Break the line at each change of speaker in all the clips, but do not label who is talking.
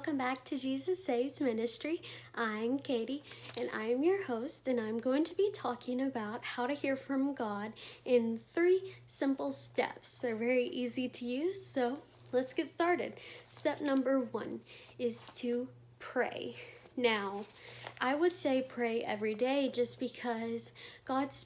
welcome back to Jesus Saves Ministry. I'm Katie, and I'm your host, and I'm going to be talking about how to hear from God in 3 simple steps. They're very easy to use, so let's get started. Step number 1 is to pray. Now, I would say pray every day just because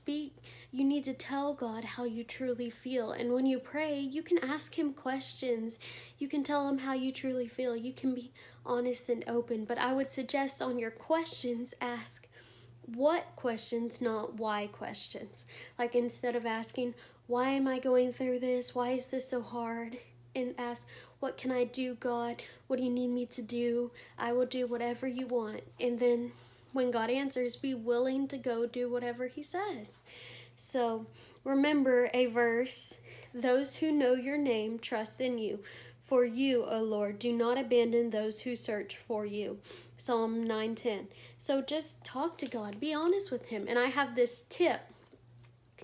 you need to tell God how you truly feel. And when you pray, you can ask Him questions. You can tell Him how you truly feel. You can be honest and open. But I would suggest on your questions, ask what questions, not why questions. Like instead of asking, why am I going through this? Why is this so hard? And ask, what can I do, God? What do you need me to do? I will do whatever you want. And then when God answers, be willing to go do whatever He says. So remember a verse, those who know your name trust in you. For you, O Lord, do not abandon those who search for you. Psalm 9:10. So just talk to God. Be honest with Him. And I have this tip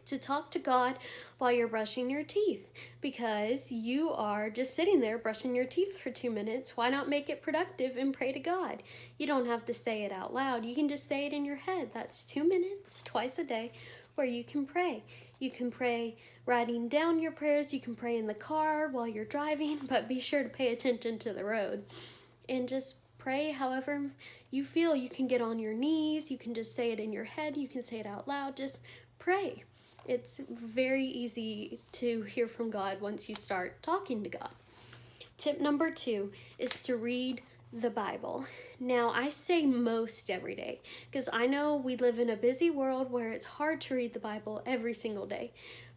to talk to God while you're brushing your teeth, because you are just sitting there brushing your teeth for 2 minutes. Why not make it productive and pray to God? You don't have to say it out loud. You can just say it in your head. That's 2 minutes twice a day where you can pray. You can pray writing down your prayers. You can pray in the car while you're driving, but be sure to pay attention to the road and just pray however you feel. You can get on your knees. You can just say it in your head. You can say it out loud. Just pray. It's very easy to hear from God once you start talking to God. Tip number 2 is to read the Bible. Now, I say most every day because I know we live in a busy world where it's hard to read the Bible every single day.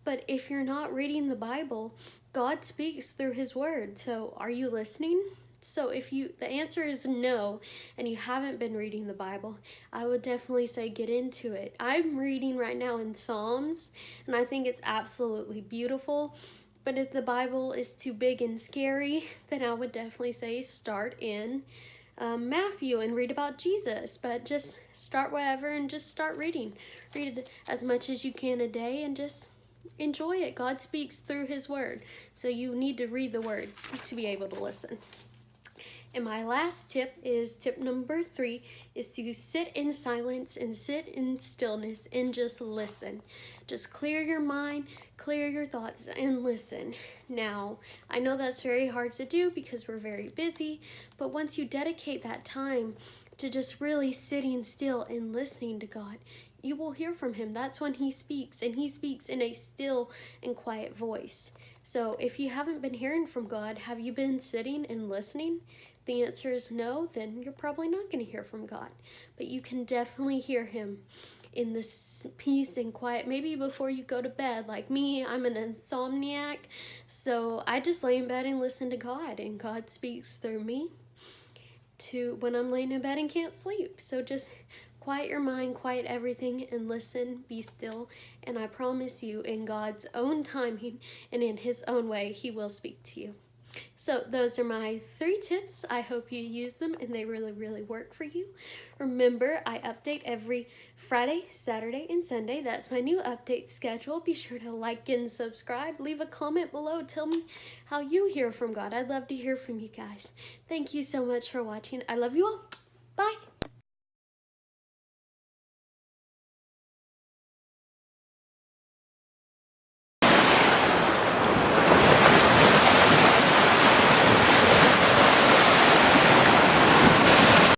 But if you're not reading the Bible, God speaks through His Word. So are you listening? So if the answer is no, and you haven't been reading the Bible, I would definitely say get into it. I'm reading right now in Psalms, and I think it's absolutely beautiful. But if the Bible is too big and scary, then I would definitely say start in Matthew and read about Jesus. But just start wherever and just start reading. Read it as much as you can a day and just enjoy it. God speaks through His Word, so you need to read the Word to be able to listen. And my last tip is tip number 3 is to sit in silence and sit in stillness and just listen. Just clear your mind, clear your thoughts, and listen. Now, I know that's very hard to do because we're very busy, but once you dedicate that time to just really sitting still and listening to God, you will hear from Him. That's when He speaks, and He speaks in a still and quiet voice. So if you haven't been hearing from God, have you been sitting and listening? If the answer is no, then you're probably not going to hear from God. But you can definitely hear Him in this peace and quiet. Maybe before you go to bed. Like me, I'm an insomniac, so I just lay in bed and listen to God, and God speaks through me to when I'm laying in bed and can't sleep. So just quiet your mind, quiet everything, and listen, be still, and I promise you, in God's own timing and in His own way, He will speak to you. So those are my 3 tips. I hope you use them and they really, really work for you. Remember, I update every Friday, Saturday, and Sunday. That's my new update schedule. Be sure to like and subscribe. Leave a comment below. Tell me how you hear from God. I'd love to hear from you guys. Thank you so much for watching. I love you all. Bye.